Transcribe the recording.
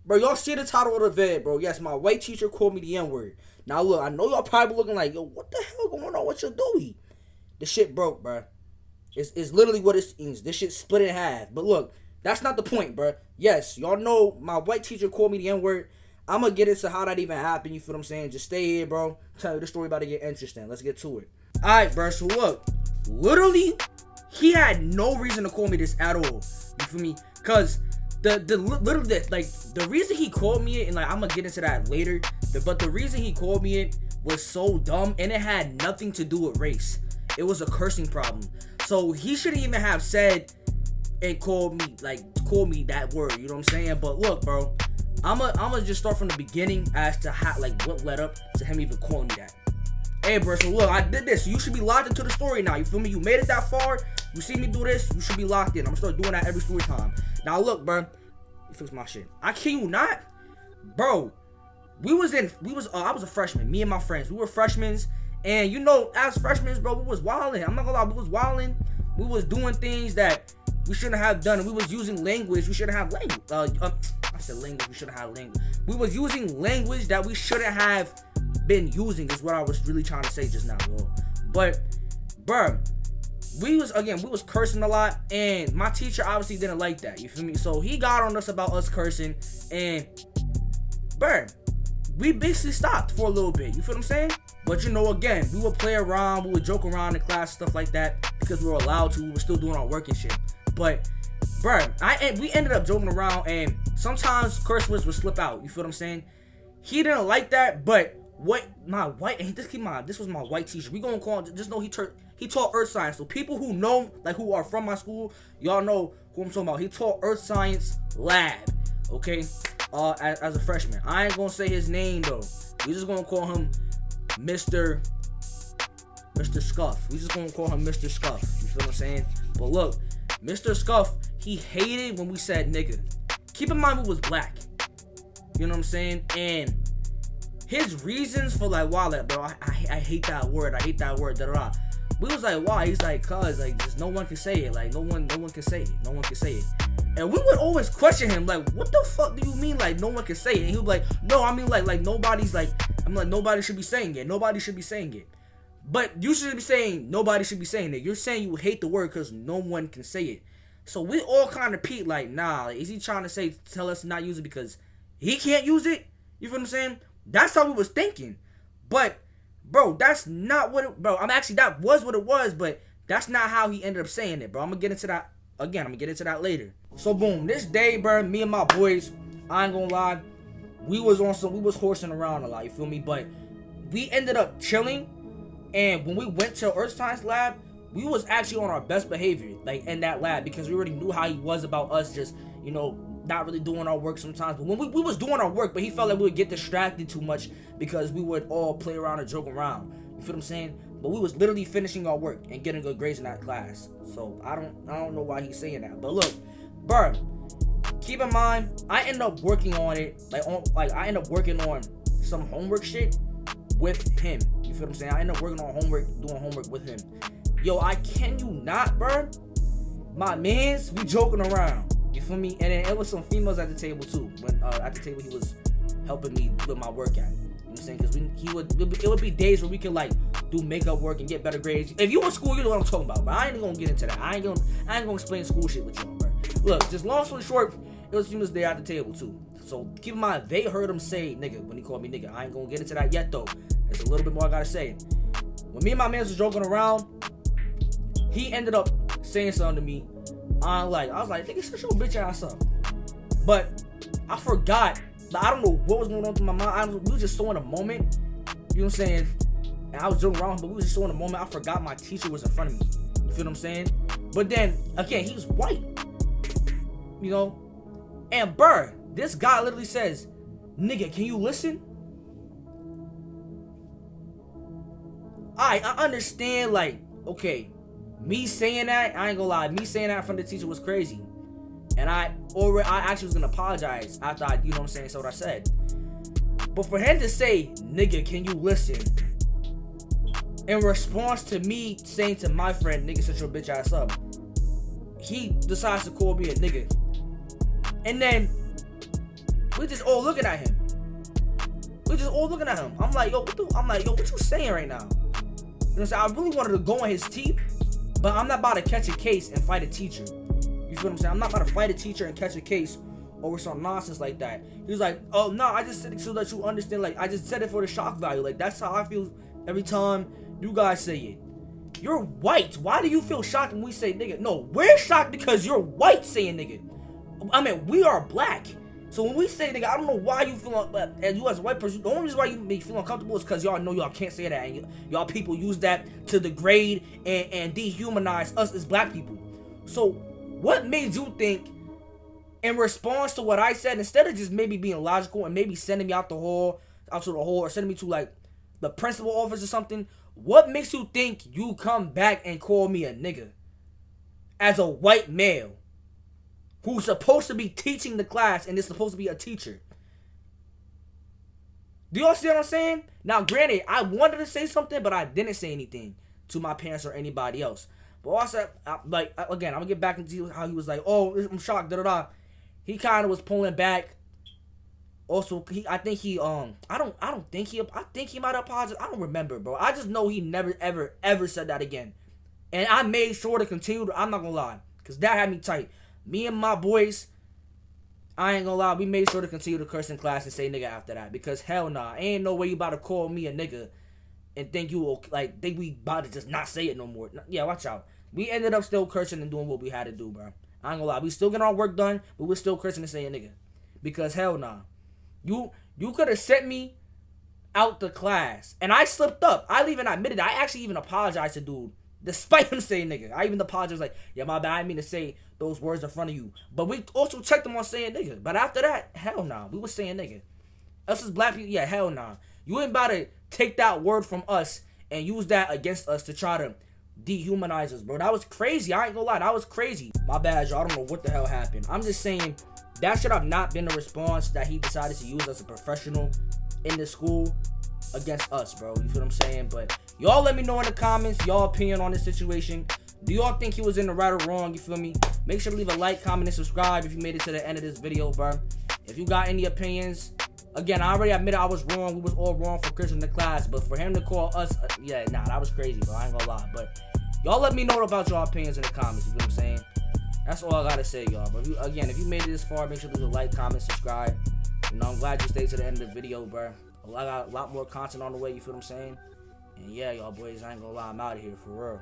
Bro, y'all see the title of the vid, bro. Yes, my white teacher called me the N-word. Now, look, I know y'all probably looking like, yo, what the hell going on with your doing? The shit broke, bro. It's literally what it means. This shit split in half. But look, that's not the point, bro. Yes, y'all know my white teacher called me the N-word. I'm going to get into how that even happened. You feel what I'm saying? Just stay here, bro. Tell you the story about to get interesting. Let's get to it. All right, bro. So look, literally, he had no reason to call me this at all. You feel me? Because the reason he called me it, and like I'm gonna get into that later, but the reason he called me it was so dumb, and it had nothing to do with race. It was a cursing problem. So he shouldn't even have said and called me that word. You know what I'm saying? But look, bro, I'ma just start from the beginning as to how, like, what led up to him even calling me that. Hey, bro, so look, I did this. So you should be locked into the story now. You feel me? You made it that far. You see me do this. You should be locked in. I'm gonna start doing that every story time. Now look, bro. You fix my shit. I kid you not, bro. I was a freshman. Me and my friends. We were freshmen, and you know, as freshmen, bro, we was wilding. I'm not gonna lie, we was wilding. We was doing things that we shouldn't have done. We was using language we shouldn't have language. I said language. We shouldn't have language. We was using language that we shouldn't have been using. Is what I was really trying to say just now, yo. But, bro, we was cursing a lot, and my teacher obviously didn't like that. You feel me? So he got on us about us cursing, and, bro, we basically stopped for a little bit. You feel what I'm saying? But you know, again, we would play around, we would joke around in class, stuff like that, because we were allowed to. We were still doing our work and shit. But, bro, we ended up joking around, and sometimes curse words would slip out. You feel what I'm saying? He didn't like that, but this was my white teacher. We gonna call him, just know he taught earth science. So people who know, like, who are from my school, y'all know who I'm talking about. He taught earth science lab, okay? As a freshman. I ain't gonna say his name though. We just gonna call him Mr. Scuff. We just gonna call him Mr. Scuff. You feel what I'm saying? But look, Mr. Scuff, he hated when we said nigga. Keep in mind we was black. You know what I'm saying? And his reasons for like, wow, like, bro, I hate that word. I hate that word. Da da da. We was like, why? He's like, cause like, just no one can say it. Like, no one can say it. No one can say it. And we would always question him, like, what the fuck do you mean, like, no one can say it? And he would be like, no, I mean, like nobody's like, I'm like, nobody should be saying it. Nobody should be saying it. But you should be saying nobody should be saying it. You're saying you hate the word because no one can say it. So we all kind of peeped, like, nah, like, is he trying to tell us to not use it because he can't use it? You feel what I'm saying? That's how we was thinking. But, bro, that's not what it, bro, that was what it was, but that's not how he ended up saying it, bro. I'm gonna get into that again. I'm gonna get into that later. So, boom, this day, bro, me and my boys, I ain't gonna lie, we was horsing around a lot, you feel me? But we ended up chilling, and when we went to Earth Science lab, we was actually on our best behavior, like, in that lab, because we already knew how he was about us just, you know, not really doing our work sometimes. But when we was doing our work, but he felt like we would get distracted too much because we would all play around and joke around. You feel what I'm saying? But we was literally finishing our work and getting good grades in that class. So I don't know why he's saying that. But look, bro, keep in mind, I end up working on it, I end up working on some homework shit with him. You feel what I'm saying? I end up working on doing homework with him. Yo, I can you not, bro? My mans, we joking around. You feel me? And then it was some females at the table too. When at the table he was helping me with my work at. You know what I'm saying? Because it would be days where we could like do makeup work and get better grades. If you in school, you know what I'm talking about. But I ain't gonna get into that. I ain't gonna explain school shit with y'all, bro. Look, just long story short, it was females there at the table too. So keep in mind, they heard him say nigga when he called me nigga. I ain't gonna get into that yet though. There's a little bit more I gotta say. When me and my man was joking around, he ended up saying something to me. I was like, nigga, shut your bitch ass up. But I forgot. Like, I don't know what was going on through my mind. We were just so in a moment. You know what I'm saying? And I was joking around, but we was just so in a moment. I forgot my teacher was in front of me. You feel what I'm saying? But then, again, he was white. You know? And bruh, this guy literally says, nigga, can you listen? I understand, like, okay, me saying that, I ain't gonna lie, me saying that in front of the teacher was crazy. And I actually was gonna apologize after I, you know what I'm saying, said what I said. But for him to say, nigga, can you listen? In response to me saying to my friend, nigga, shut your bitch ass up, he decides to call me a nigga. And then, We just all looking at him. I'm like, yo, what you saying right now? You know what I'm saying? I really wanted to go on his teeth, but I'm not about to catch a case and fight a teacher. You feel what I'm saying? I'm not about to fight a teacher and catch a case over some nonsense like that. He was like, oh, no, I just said it so that you understand. Like, I just said it for the shock value. Like, that's how I feel every time you guys say it. You're white. Why do you feel shocked when we say nigga? No, we're shocked because you're white saying nigga. I mean, we are black. So when we say nigga, I don't know why you feel as you as a white person, the only reason why you may feel uncomfortable is because y'all know y'all can't say that, and y'all people use that to degrade and dehumanize us as black people. So what made you think, in response to what I said, instead of just maybe being logical and maybe sending me out to the hall, or sending me to like the principal office or something, what makes you think you come back and call me a nigga as a white male who's supposed to be teaching the class and is supposed to be a teacher? Do y'all see what I'm saying? Now, granted, I wanted to say something, but I didn't say anything to my parents or anybody else. But also, again, I'm gonna get back into how he was like, oh, I'm shocked, da-da-da. He kind of was pulling back. Also, I think he might apologize. I don't remember, bro. I just know he never, ever said that again. And I made sure to continue. I'm not gonna lie, because that had me tight. Me and my boys, I ain't gonna lie, we made sure to continue to curse in class and say nigga after that. Because hell nah, ain't no way you about to call me a nigga and think we about to just not say it no more. Yeah, watch out. We ended up still cursing and doing what we had to do, bro. I ain't gonna lie, we still getting our work done, but we're still cursing and saying nigga. Because hell nah. You could have sent me out the class. And I slipped up. I even admitted it. I actually even apologized to dude. Despite him saying nigga. I even apologized like, yeah, my bad. I didn't mean to say those words in front of you. But we also checked him on saying nigga. But after that, hell nah. We was saying nigga. Us as black people, yeah, hell nah. You ain't about to take that word from us and use that against us to try to dehumanize us, bro. That was crazy. I ain't gonna lie. That was crazy. My bad, y'all. I don't know what the hell happened. I'm just saying that should have not been the response that he decided to use as a professional in the school against us, bro. You feel what I'm saying? But y'all let me know in the comments y'all opinion on this situation. Do y'all think he was in the right or wrong? You feel me? Make sure to leave a like, comment, and subscribe if you made it to the end of this video, bro. If you got any opinions, again, I already admitted I was wrong. We was all wrong for cursing the class, but for him to call us, yeah, nah, that was crazy, bro. I ain't gonna lie. But y'all let me know about y'all opinions in the comments. You feel what I'm saying? That's all I gotta say, y'all. But if you made it this far, make sure to leave a like, comment, subscribe. You know, I'm glad you stayed to the end of the video, bro. I got a lot more content on the way. You feel what I'm saying? And yeah, y'all boys, I ain't gonna lie, I'm out of here for real.